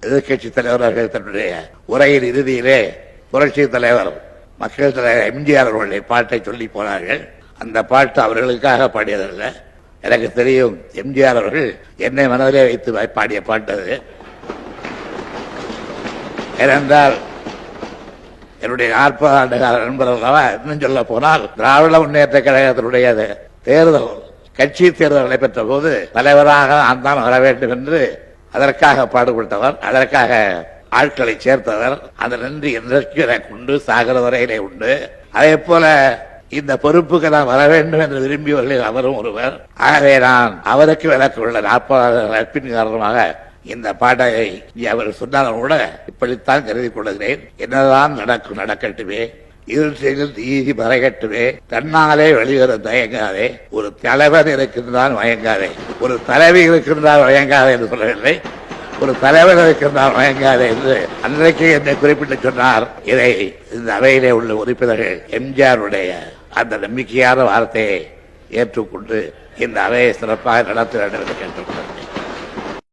எதிர்கட்சி தலைவர்கள் தன்னுடைய உரையின் இறுதியிலே புரட்சி தலைவர் மக்கள் தலைவர் எம்ஜிஆர் அவர்களுடைய பாட்டை சொல்லி போனார்கள். அந்த பாட்டு அவர்களுக்காக பாடியதல்ல. எனக்கு தெரியும் எம்ஜிஆர் அவர்கள் என்னை மனதிலே வைத்து பாடிய பாட்டு அது. ஏனென்றால் என்னுடைய 40 ஆண்டு கால நண்பர்களாக இன்னும் சொல்ல போனால் திராவிட முன்னேற்ற கழகத்தினுடைய தேர்தல் கட்சி தேர்தல் நடைபெற்ற போது தலைவராக நான் தான் வர வேண்டும் என்று அதற்காக பாடுபட்டவர், அதற்காக ஆட்களை சேர்த்தவர். அந்த நன்றி என்றைக்கு எனக்கு உண்டு, சாகர வரையிலே உண்டு. அதே போல இந்த பொறுப்புக்கு நான் வர வேண்டும் என்று விரும்பியவர்களில் அவரும் ஒருவர். ஆகவே நான் அவருக்கு விளக்குள்ள 40 நட்பின் காரணமாக இந்த பாடகை அவர் சொன்னாலும் கூட இப்படித்தான் கருதி கொள்கிறேன். என்னதான் நடக்கும் நடக்கட்டுமே, இருட்டில் நீதி மறைகட்டுமே, தன்னாலே வெளிவர தயங்காதே, ஒரு தலைவர் இருக்கின்றான் மயங்காதே, ஒரு தலைவி இருக்கின்றால் மயங்காதே என்று சொல்லவில்லை, ஒரு தலைவர் இருக்கின்றால் மயங்காதே என்று அன்றைக்கு என்னை குறிப்பிட்டு சொன்னார். இதை இந்த அவையிலே உள்ள உறுப்பினர்கள் எம்ஜிஆருடைய அந்த நம்பிக்கையான வார்த்தையை ஏற்றுக்கொண்டு இந்த அவையை சிறப்பாக நடத்த வேண்டும் என்று கேட்டுக்கொண்டார்.